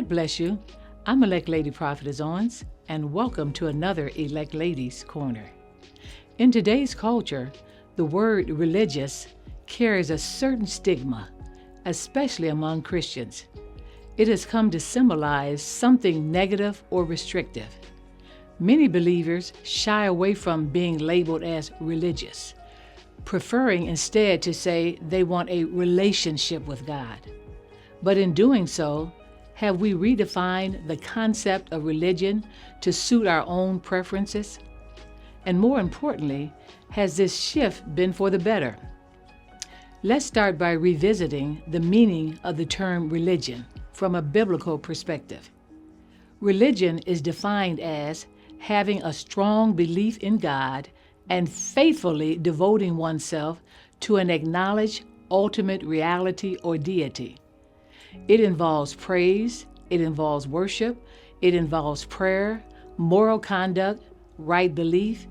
God bless you. I'm Elect Lady Prophetess Owens, and welcome to another Elect Ladies Corner. In today's culture, the word religious carries a certain stigma, especially among Christians. It has come to symbolize something negative or restrictive. Many believers shy away from being labeled as religious, preferring instead to say they want a relationship with God. But in doing so, have we redefined the concept of religion to suit our own preferences? And more importantly, has this shift been for the better? Let's start by revisiting the meaning of the term religion from a biblical perspective. Religion is defined as having a strong belief in God and faithfully devoting oneself to an acknowledged ultimate reality or deity. It involves praise, it involves worship, it involves prayer, moral conduct, right belief,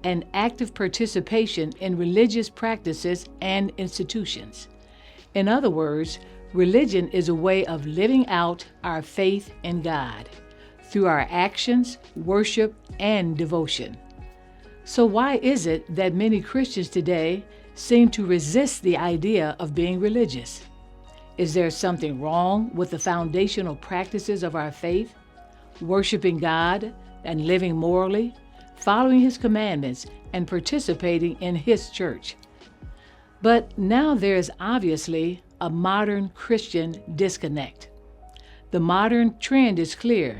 and active participation in religious practices and institutions. In other words, religion is a way of living out our faith in God through our actions, worship, and devotion. So why is it that many Christians today seem to resist the idea of being religious? Is there something wrong with the foundational practices of our faith, worshiping God and living morally, following His commandments, and participating in His church? But now there is obviously a modern Christian disconnect. The modern trend is clear.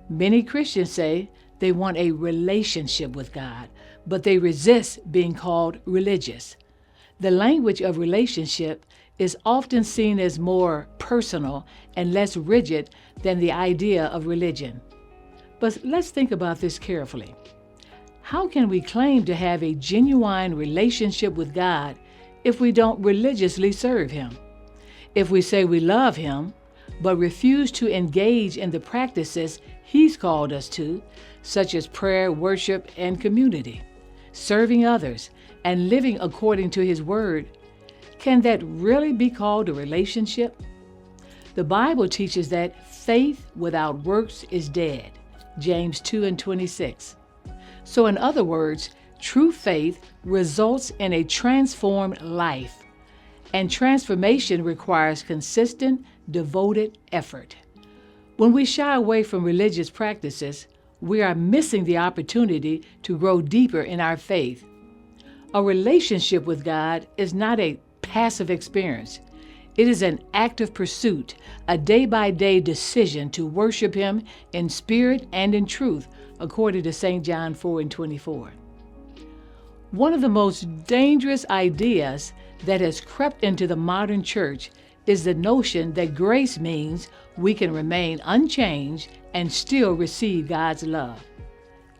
Many Christians say they want a relationship with God, but they resist being called religious. The language of relationship is often seen as more personal and less rigid than the idea of religion. But let's think about this carefully. How can we claim to have a genuine relationship with God if we don't religiously serve Him? If we say we love Him, but refuse to engage in the practices He's called us to, such as prayer, worship, and community, serving others, and living according to His Word, can that really be called a relationship? The Bible teaches that faith without works is dead, James 2:26. So in other words, true faith results in a transformed life, and transformation requires consistent, devoted effort. When we shy away from religious practices, we are missing the opportunity to grow deeper in our faith. A relationship with God is not a passive experience. It is an active pursuit, a day-by-day decision to worship Him in spirit and in truth, according to St. John 4:24. One of the most dangerous ideas that has crept into the modern church is the notion that grace means we can remain unchanged and still receive God's love.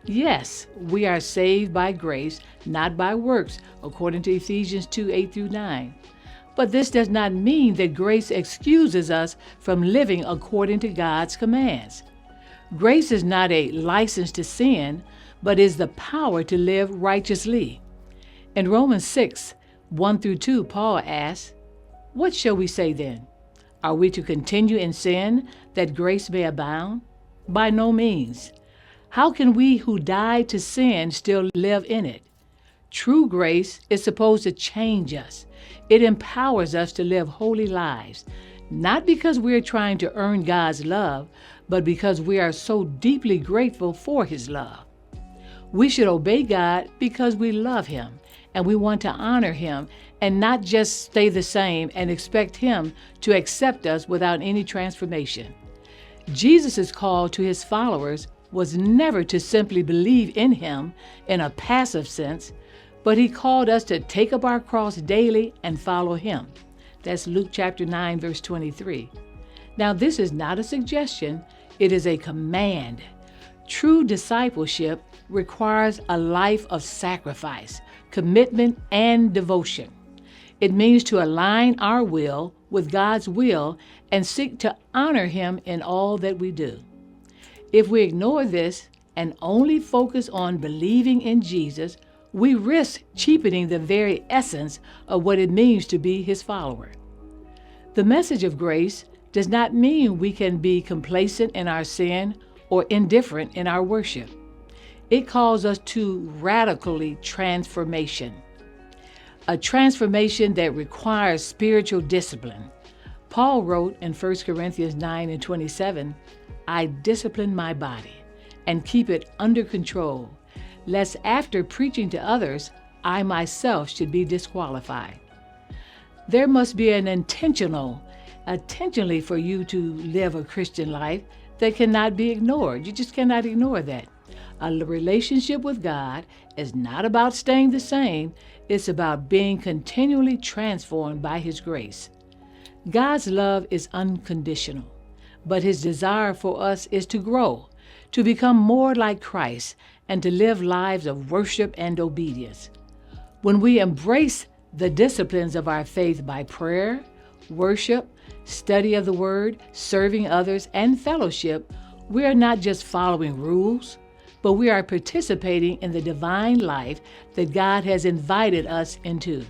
Yes, we are saved by grace, not by works, according to Ephesians 2:8-9. But this does not mean that grace excuses us from living according to God's commands. Grace is not a license to sin, but is the power to live righteously. In Romans 6:1-2, Paul asks, "What shall we say then? Are we to continue in sin that grace may abound? By no means. How can we who died to sin still live in it?" True grace is supposed to change us. It empowers us to live holy lives, not because we are trying to earn God's love, but because we are so deeply grateful for His love. We should obey God because we love Him and we want to honor Him and not just stay the same and expect Him to accept us without any transformation. Jesus' call to His followers was never to simply believe in Him in a passive sense, but He called us to take up our cross daily and follow Him. That's Luke chapter 9, verse 23. Now, this is not a suggestion, it is a command. True discipleship requires a life of sacrifice, commitment, and devotion. It means to align our will with God's will and seek to honor Him in all that we do. If we ignore this and only focus on believing in Jesus, we risk cheapening the very essence of what it means to be His follower. The message of grace does not mean we can be complacent in our sin or indifferent in our worship. It calls us to radically transformation, a transformation that requires spiritual discipline. Paul wrote in 1 Corinthians 9:27, I discipline my body and keep it under control, lest after preaching to others, I myself should be disqualified. There must be an intentionally for you to live a Christian life that cannot be ignored. You just cannot ignore that. A relationship with God is not about staying the same. It's about being continually transformed by His grace. God's love is unconditional, but His desire for us is to grow, to become more like Christ, and to live lives of worship and obedience. When we embrace the disciplines of our faith by prayer, worship, study of the Word, serving others, and fellowship, we are not just following rules, but we are participating in the divine life that God has invited us into.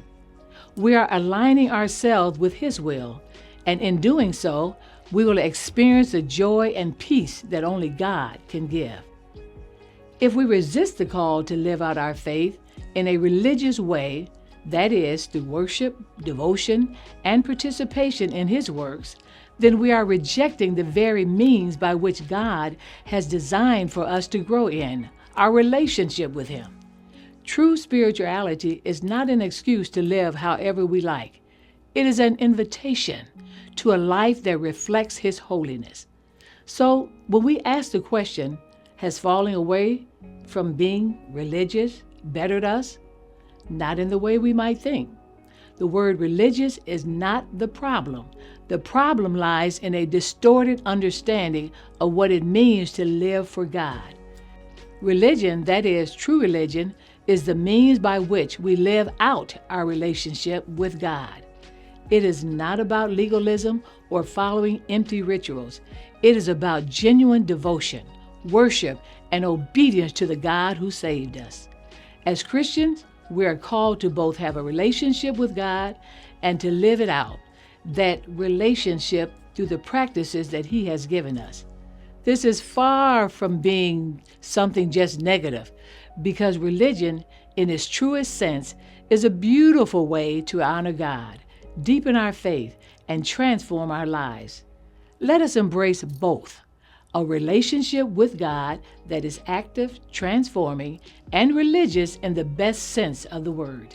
We are aligning ourselves with His will, and in doing so, we will experience the joy and peace that only God can give. If we resist the call to live out our faith in a religious way, that is, through worship, devotion, and participation in His works, then we are rejecting the very means by which God has designed for us to grow in our relationship with Him. True spirituality is not an excuse to live however we like. It is an invitation to a life that reflects His holiness. So, when we ask the question, has falling away from being religious bettered us? Not in the way we might think. The word religious is not the problem. The problem lies in a distorted understanding of what it means to live for God. Religion, that is, true religion, is the means by which we live out our relationship with God. It is not about legalism or following empty rituals. It is about genuine devotion, worship, and obedience to the God who saved us. As Christians, we are called to both have a relationship with God and to live it out, that relationship through the practices that He has given us. This is far from being something just negative, because religion, in its truest sense, is a beautiful way to honor God, deepen our faith, and transform our lives. Let us embrace both, a relationship with God that is active, transforming, and religious in the best sense of the word.